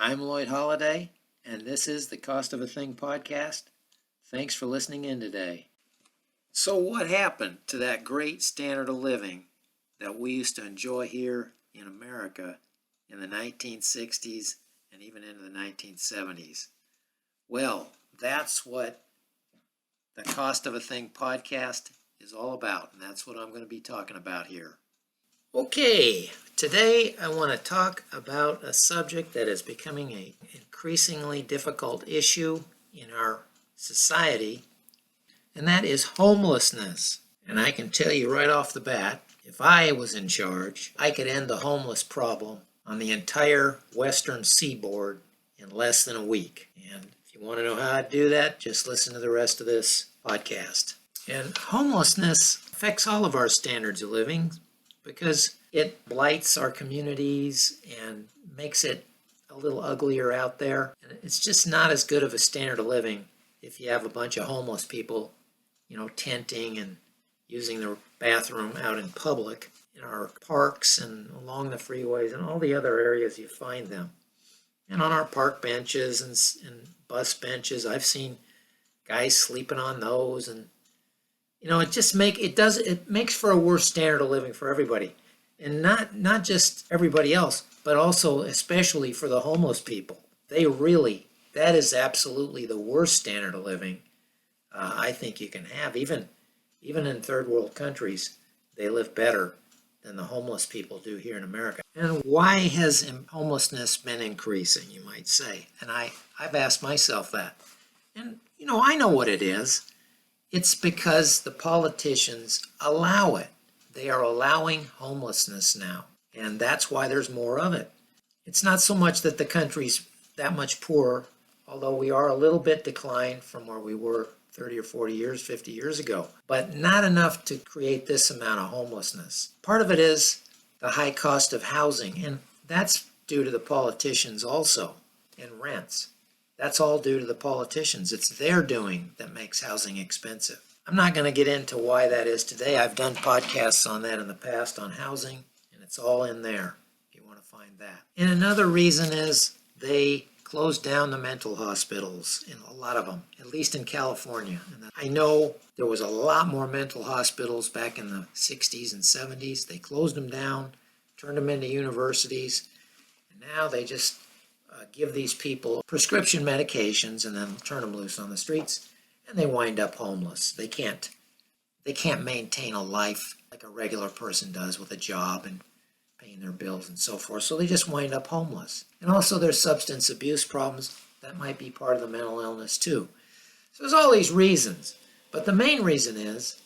I'm Lloyd Holiday, and this is the Cost of a Thing podcast. Thanks for listening in today. So what happened to that great standard of living that we used to enjoy here in America in the 1960s and even into the 1970s? Well, that's what the Cost of a Thing podcast is all about, and that's what I'm going to be talking about here. Okay, today I want to talk about a subject that is becoming an increasingly difficult issue in our society, and that is homelessness. And I can tell you right off the bat, if I was in charge, I could end the homeless problem on the entire western seaboard in less than a week. And if you want to know how I'd do that, just listen to the rest of this podcast. And homelessness affects all of our standards of living, because it blights our communities and makes it a little uglier out there. And it's just not as good of a standard of living if you have a bunch of homeless people, tenting and using their bathroom out in public, in our parks and along the freeways and all the other areas you find them. And on our park benches and bus benches, I've seen guys sleeping on those, and it makes for a worse standard of living for everybody. And not just everybody else, but also especially for the homeless people. That is absolutely the worst standard of living I think you can have. Even in third world countries, they live better than the homeless people do here in America. And why has homelessness been increasing, you might say? And I've asked myself that. And, I know what it is. It's because the politicians allow it. They are allowing homelessness now, and that's why there's more of it. It's not so much that the country's that much poorer, although we are a little bit declined from where we were 30 or 40 years, 50 years ago, but not enough to create this amount of homelessness. Part of it is the high cost of housing, and that's due to the politicians also, and rents. That's all due to the politicians. It's their doing that makes housing expensive. I'm not going to get into why that is today. I've done podcasts on that in the past on housing, and it's all in there if you want to find that. And another reason is they closed down the mental hospitals, in a lot of them, at least in California. And I know there was a lot more mental hospitals back in the 60s and 70s. They closed them down, turned them into universities, and now they just give these people prescription medications and then turn them loose on the streets, and they wind up homeless. They can't maintain a life like a regular person does with a job and paying their bills and so forth, so they just wind up homeless. And also there's substance abuse problems. That might be part of the mental illness too. So there's all these reasons, but the main reason is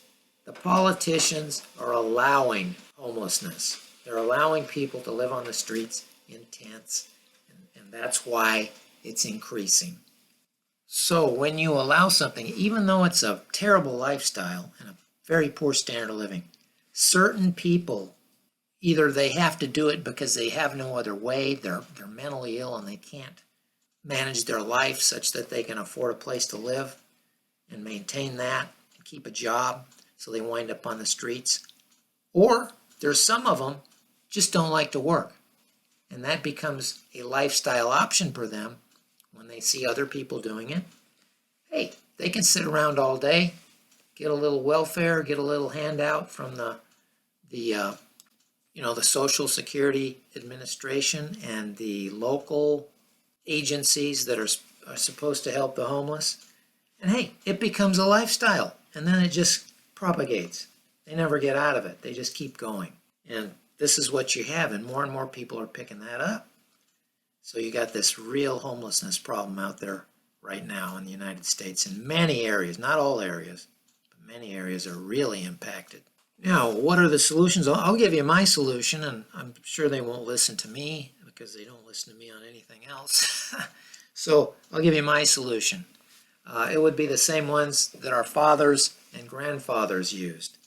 the politicians are allowing homelessness. They're allowing people to live on the streets in tents, and that's why it's increasing. So when you allow something, even though it's a terrible lifestyle and a very poor standard of living, certain people, either they have to do it because they have no other way, they're mentally ill and they can't manage their life such that they can afford a place to live and maintain that and keep a job, so they wind up on the streets. Or there's some of them just don't like to work, and that becomes a lifestyle option for them. When they see other people doing it, hey, they can sit around all day, get a little welfare, get a little handout from the Social Security Administration and the local agencies that are supposed to help the homeless. And hey, it becomes a lifestyle, and then it just propagates. They never get out of it. They just keep going. And this is what you have, and more people are picking that up. So you got this real homelessness problem out there right now in the United States in many areas, not all areas, but many areas are really impacted. Now, what are the solutions? I'll give you my solution, and I'm sure they won't listen to me because they don't listen to me on anything else. So I'll give you my solution. It would be the same ones that our fathers and grandfathers used.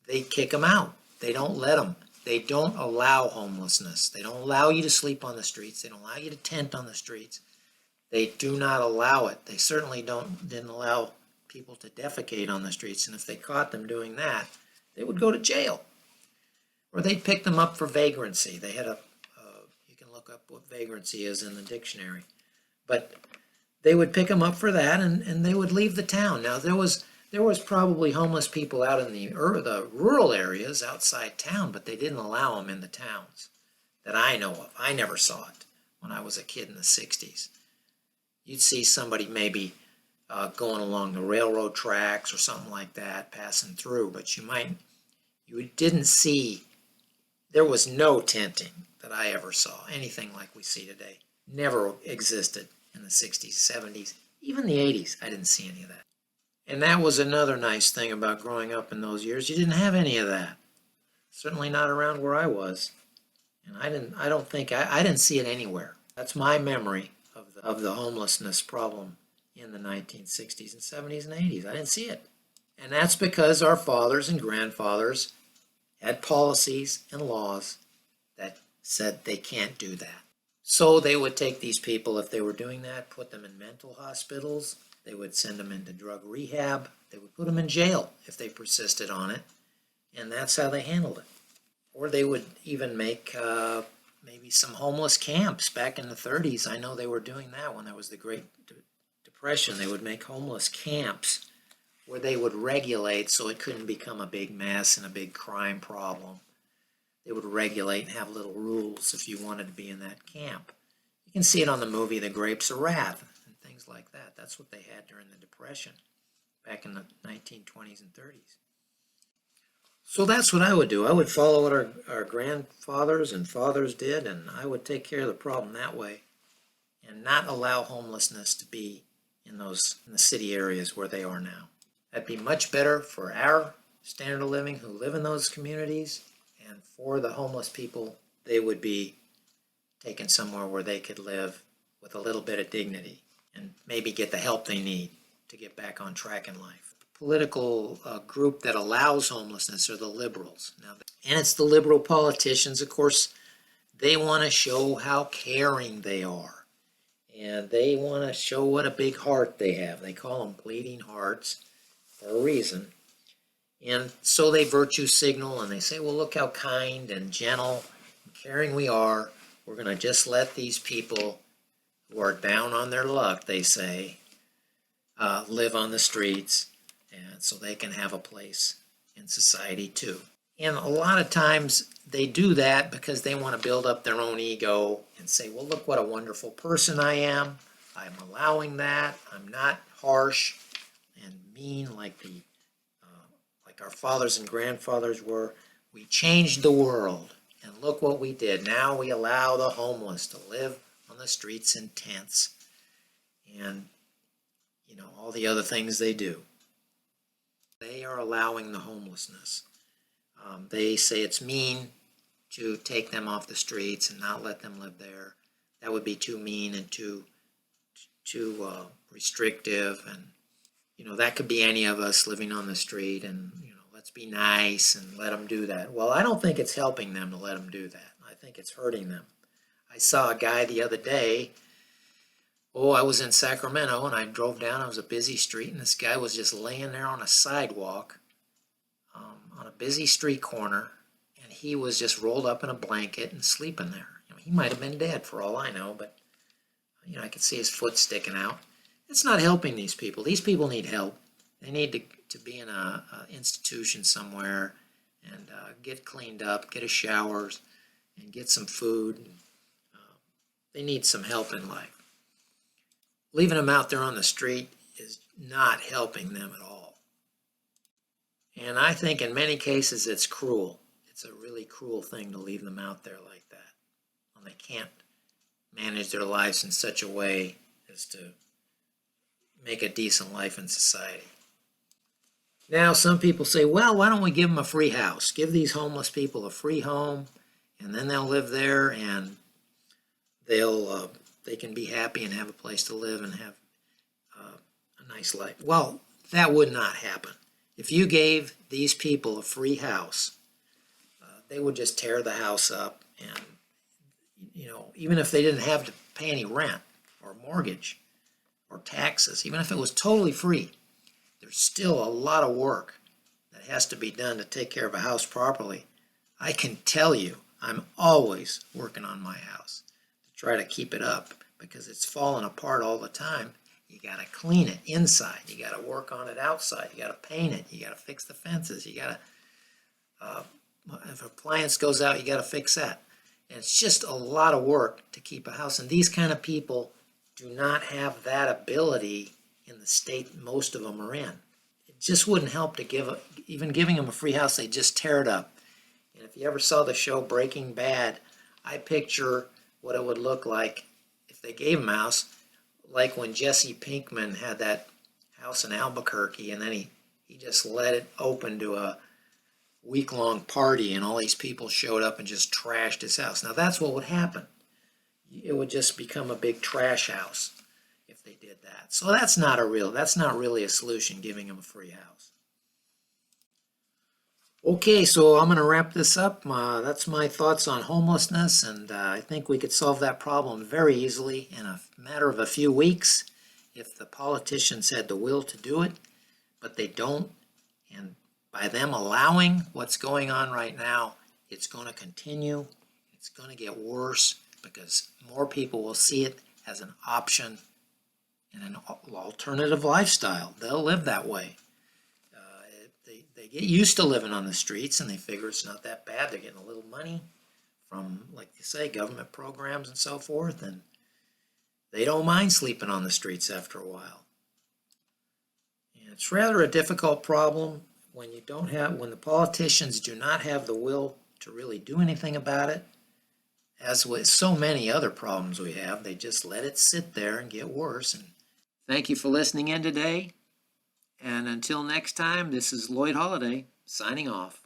They kick them out. They don't let them. They don't allow homelessness. They don't allow you to sleep on the streets. They don't allow you to tent on the streets. They do not allow it. They certainly didn't allow people to defecate on the streets. And if they caught them doing that, they would go to jail. Or they'd pick them up for vagrancy. They had you can look look up what vagrancy is in the dictionary. But they would pick them up for that, and they would leave the town. Now, there was probably homeless people out in the rural areas outside town, but they didn't allow them in the towns that I know of. I never saw it when I was a kid in the 60s. You'd see somebody maybe going along the railroad tracks or something like that, passing through, but you didn't see, there was no tenting that I ever saw, anything like we see today. Never existed in the 60s, 70s, even the 80s. I didn't see any of that. And that was another nice thing about growing up in those years. You didn't have any of that. Certainly not around where I was. And I didn't see it anywhere. That's my memory of the homelessness problem in the 1960s and 70s and 80s. I didn't see it. And that's because our fathers and grandfathers had policies and laws that said they can't do that. So they would take these people, if they were doing that, put them in mental hospitals. They would send them into drug rehab. They would put them in jail if they persisted on it. And that's how they handled it. Or they would even make maybe some homeless camps back in the 30s. I know they were doing that when there was the Great Depression. They would make homeless camps where they would regulate so it couldn't become a big mess and a big crime problem. They would regulate and have little rules if you wanted to be in that camp. You can see it on the movie The Grapes of Wrath and things like that. That's what they had during the Depression back in the 1920s and 30s. So that's what I would do. I would follow what our grandfathers and fathers did, and I would take care of the problem that way and not allow homelessness to be in the city areas where they are now. That'd be much better for our standard of living who live in those communities, and for the homeless people, they would be taken somewhere where they could live with a little bit of dignity and maybe get the help they need to get back on track in life. Political group that allows homelessness are the liberals. And it's the liberal politicians, of course, they want to show how caring they are. And they want to show what a big heart they have. They call them bleeding hearts for a reason. And so they virtue signal and they say, well, look how kind and gentle and caring we are. We're going to just let these people who are down on their luck, they say, live on the streets, and so they can have a place in society too. And a lot of times they do that because they want to build up their own ego and say, well, look what a wonderful person I am. I'm allowing that. I'm not harsh and mean like our fathers and grandfathers were. We changed the world, and look what we did. Now we allow the homeless to live on the streets in tents and, all the other things they do. They are allowing the homelessness. They say it's mean to take them off the streets and not let them live there. That would be too mean and too restrictive. And, that could be any of us living on the street and, let's be nice and let them do that. Well, I don't think it's helping them to let them do that. I think it's hurting them. I saw a guy the other day. I was in Sacramento and I drove down. It was a busy street, and this guy was just laying there on a sidewalk on a busy street corner, and he was just rolled up in a blanket and sleeping there. He might have been dead for all I know, but I could see his foot sticking out. It's not helping these people. These people need help. They need to be in a institution somewhere and get cleaned up, get a shower, and get some food. They need some help in life. Leaving them out there on the street is not helping them at all. And I think in many cases it's cruel. It's a really cruel thing to leave them out there like that when they can't manage their lives in such a way as to make a decent life in society. Now, some people say, well, why don't we give them a free house? Give these homeless people a free home, and then they'll live there, and they can be happy and have a place to live and have a nice life. Well, that would not happen. If you gave these people a free house, they would just tear the house up, and even if they didn't have to pay any rent or mortgage or taxes, even if it was totally free, there's still a lot of work that has to be done to take care of a house properly. I can tell you, I'm always working on my house. try to keep it up because it's falling apart all the time. You got to clean it inside. You got to work on it outside. You got to paint it. You got to fix the fences. You got to, if an appliance goes out, you got to fix that. And it's just a lot of work to keep a house. And these kind of people do not have that ability in the state most of them are in. It just wouldn't help to even giving them a free house, they just tear it up. And if you ever saw the show Breaking Bad, I picture what it would look like if they gave him a house, like when Jesse Pinkman had that house in Albuquerque, and then he just let it open to a week-long party, and all these people showed up and just trashed his house. Now that's what would happen. It would just become a big trash house if they did that. So that's not really a solution, giving them a free house. Okay, so I'm going to wrap this up. That's my thoughts on homelessness, and I think we could solve that problem very easily in a matter of a few weeks if the politicians had the will to do it, but they don't. And by them allowing what's going on right now, it's going to continue. It's going to get worse because more people will see it as an option and an alternative lifestyle. They'll live that way. They get used to living on the streets, and they figure it's not that bad. They're getting a little money from, like you say, government programs and so forth, and they don't mind sleeping on the streets after a while. And it's rather a difficult problem when the politicians do not have the will to really do anything about it. As with so many other problems we have, they just let it sit there and get worse. And thank you for listening in today. And until next time, this is Lloyd Holiday signing off.